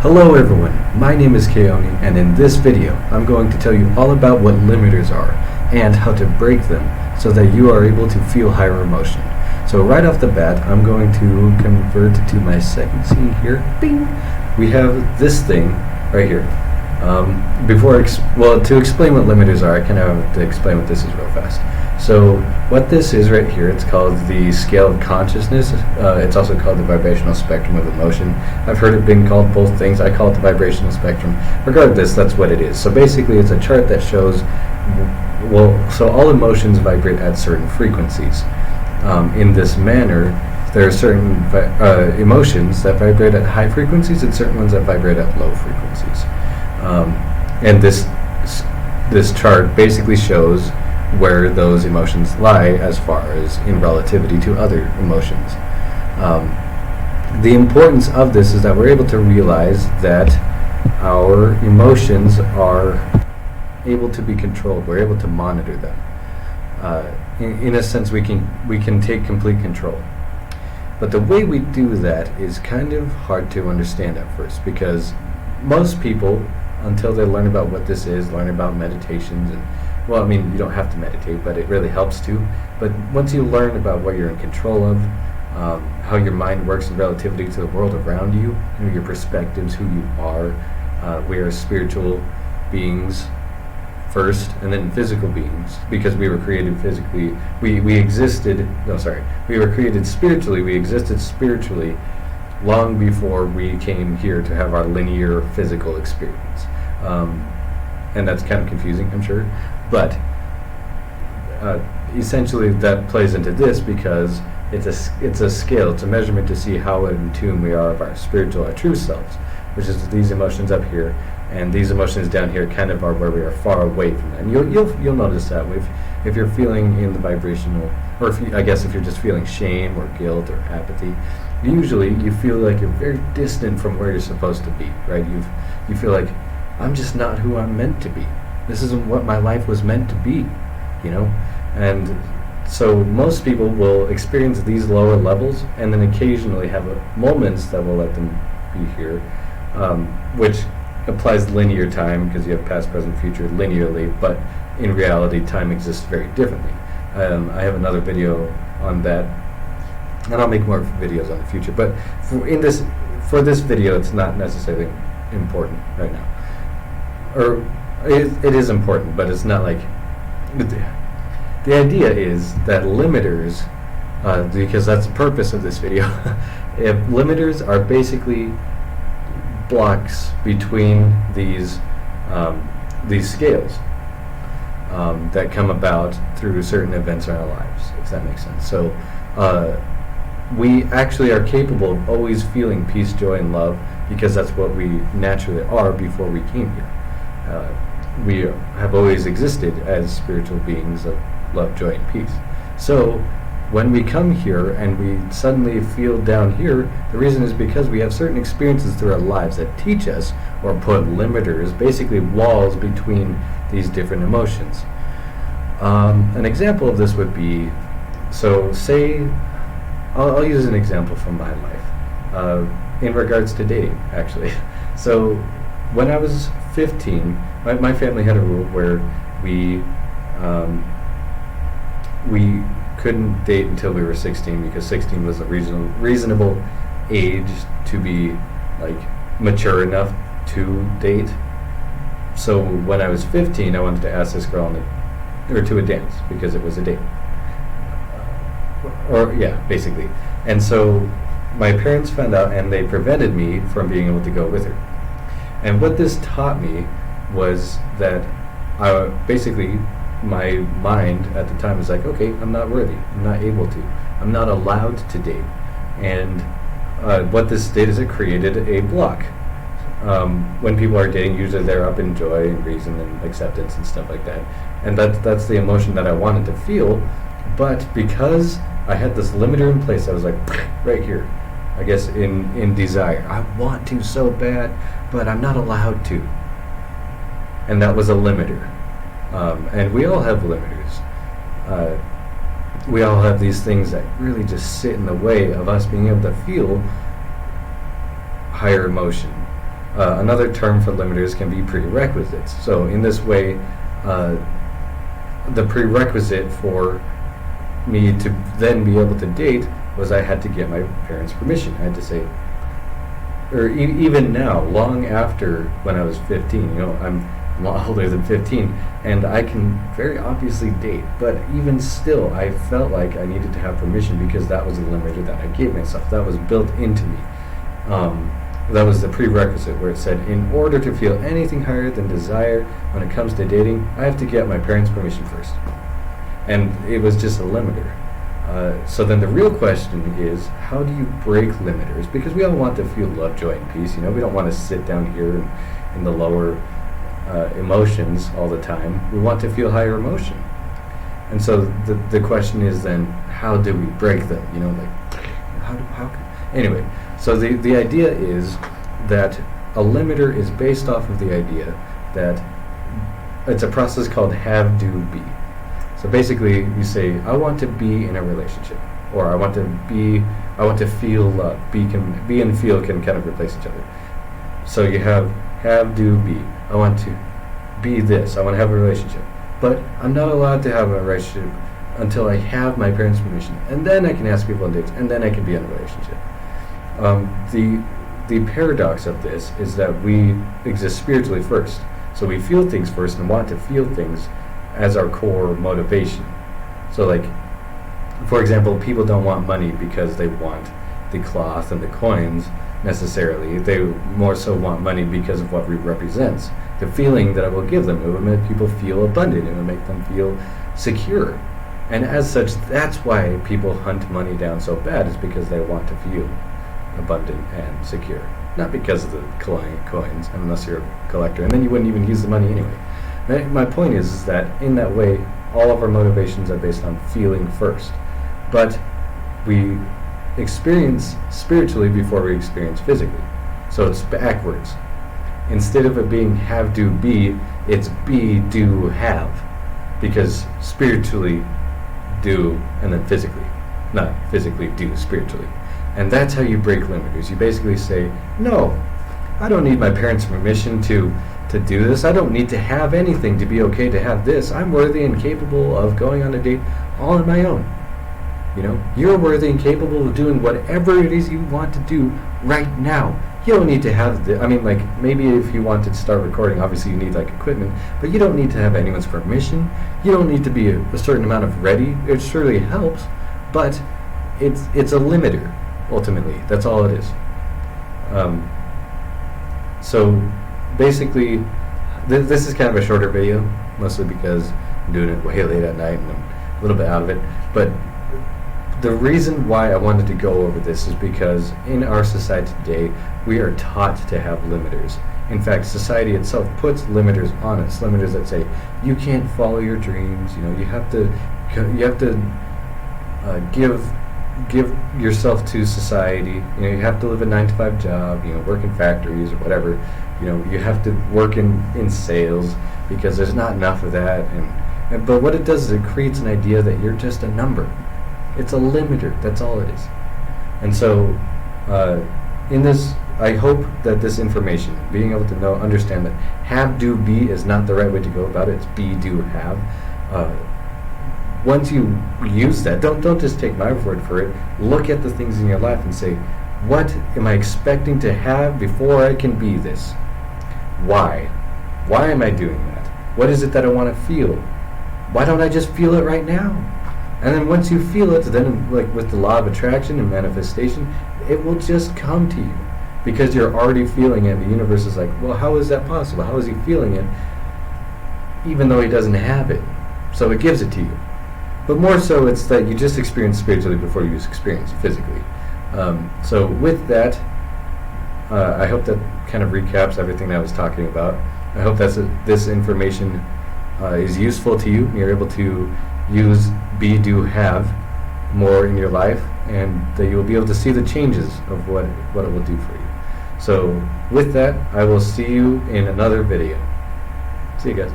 Hello everyone, my name is Keone, and in this video I'm going to tell you all about what limiters are and how to break them so that you are able to feel higher emotion. So right off the bat, I'm going to convert to my second scene here. Bing! We have this thing right here. To explain what limiters are, I kind of have to explain what this is real fast. So what this is right here, it's called the scale of consciousness. It's also called the vibrational spectrum of emotion. I've heard it being called both things. I call it the vibrational spectrum. Regardless, that's what it is. So basically it's a chart that shows, so all emotions vibrate at certain frequencies. In this manner, there are certain emotions that vibrate at high frequencies and certain ones that vibrate at low frequencies. And this chart basically shows where those emotions lie as far as in relativity to other emotions. The importance of this is that we're able to realize that our emotions are able to be controlled. We're able to monitor them. In a sense, we can take complete control. But the way we do that is kind of hard to understand at first, because most people, until they learn about what this is, learn about meditations, and well, I mean, you don't have to meditate, but it really helps to. But once you learn about what you're in control of, how your mind works in relativity to the world around you, your perspectives, who you are, we are spiritual beings first, and then physical beings, because we were created physically. We were created spiritually. We existed spiritually long before we came here to have our linear physical experience. And that's kind of confusing, I'm sure. But essentially that plays into this because it's a scale, it's a measurement to see how in tune we are of our spiritual, our true selves, which is these emotions up here, and these emotions down here kind of are where we are far away from that. And you'll notice that if you're feeling in the vibrational, or if you're just feeling shame or guilt or apathy, usually you feel like you're very distant from where you're supposed to be, right? You feel like, I'm just not who I'm meant to be. This isn't what my life was meant to be, you know? And so most people will experience these lower levels and then occasionally have moments that will let them be here, which applies linear time because you have past, present, future linearly, but in reality time exists very differently. I have another video on that, and I'll make more videos on the future, but for this video it's not necessarily important right now. Or it is important, but it's not like the idea is that limiters, because that's the purpose of this video. If limiters are basically blocks between these scales that come about through certain events in our lives, if that makes sense. So we actually are capable of always feeling peace, joy, and love because that's what we naturally are before we came here. We have always existed as spiritual beings of love, joy, and peace. So when we come here and we suddenly feel down here, the reason is because we have certain experiences through our lives that teach us or put limiters, basically walls between these different emotions. An example of this would be, so say, I'll use an example from my life in regards to dating, actually. So when I was 15, my family had a rule where we couldn't date until we were 16 because 16 was a reasonable age to be like mature enough to date. So when I was 15, I wanted to ask this girl to a dance because it was a date. Basically. And so my parents found out and they prevented me from being able to go with her. And what this taught me was that basically my mind at the time was like, okay, I'm not worthy, I'm not able to, I'm not allowed to date. And what this did is it created a block. When people are dating, usually they're up in joy and reason and acceptance and stuff like that. And that's the emotion that I wanted to feel. But because I had this limiter in place, I was like, right here, I guess in desire. I want to so bad, but I'm not allowed to. And that was a limiter. And we all have limiters. We all have these things that really just sit in the way of us being able to feel higher emotion. Another term for limiters can be prerequisites. So in this way, the prerequisite for me to then be able to date was I had to get my parents' permission. I had to say, or even now, long after when I was 15, I'm a lot older than 15, and I can very obviously date, but even still, I felt like I needed to have permission because that was the limiter that I gave myself. That was built into me. That was the prerequisite where it said, in order to feel anything higher than desire when it comes to dating, I have to get my parents' permission first. And it was just a limiter. So then the real question is, how do you break limiters? Because we all want to feel love, joy, and peace. We don't want to sit down here in the lower emotions all the time. We want to feel higher emotion. And so the question is then, how do we break them? Anyway, so the idea is that a limiter is based off of the idea that it's a process called have, do, be. So basically, you say, I want to be in a relationship, or I want to feel love. Be and feel can kind of replace each other. So you have, do, be. I want to be this. I want to have a relationship. But I'm not allowed to have a relationship until I have my parents' permission. And then I can ask people on dates, and then I can be in a relationship. The paradox of this is that we exist spiritually first. So we feel things first and want to feel things as our core motivation. So like, for example, people don't want money because they want the cloth and the coins necessarily. They more so want money because of what it represents. The feeling that it will give them. It will make people feel abundant. It will make them feel secure. And as such, that's why people hunt money down so bad, is because they want to feel abundant and secure. Not because of the coins, unless you're a collector. And then you wouldn't even use the money anyway. My point is that in that way, all of our motivations are based on feeling first. But we experience spiritually before we experience physically. So it's backwards. Instead of it being have, do, be, it's be, do, have. Because spiritually, do, and then physically. Not physically, do, spiritually. And that's how you break limiters. You basically say, no, I don't need my parents' permission to do this. I don't need to have anything to be okay to have this. I'm worthy and capable of going on a date all on my own. You're worthy and capable of doing whatever it is you want to do right now. You don't need to have maybe if you wanted to start recording, obviously you need equipment, but you don't need to have anyone's permission. You don't need to be a certain amount of ready. It surely helps, but it's a limiter, ultimately. That's all it is. So basically, this is kind of a shorter video, mostly because I'm doing it way late at night and I'm a little bit out of it. But the reason why I wanted to go over this is because in our society today, we are taught to have limiters. In fact, society itself puts limiters on us, limiters that say, you can't follow your dreams, you have to give yourself to society, you have to live a 9-to-5 job, work in factories or whatever, you have to work in sales because there's not enough of that, but what it does is it creates an idea that you're just a number. It's a limiter, that's all it is. And so in this, I hope that this information, being able to understand that have, do, be is not the right way to go about it. It's be, do, have. Once you use that, don't just take my word for it. Look at the things in your life and say, what am I expecting to have before I can be this? Why? Why am I doing that? What is it that I want to feel? Why don't I just feel it right now? And then once you feel it, then with the law of attraction and manifestation, it will just come to you. Because you're already feeling it, and the universe is like, well, how is that possible? How is he feeling it? Even though he doesn't have it. So it gives it to you. But more so, it's that you just experience spiritually before you experience physically. So with that, I hope that kind of recaps everything I was talking about. I hope that this information is useful to you, and you're able to use be, do, have more in your life, and that you will be able to see the changes of what it will do for you. So with that, I will see you in another video. See you guys.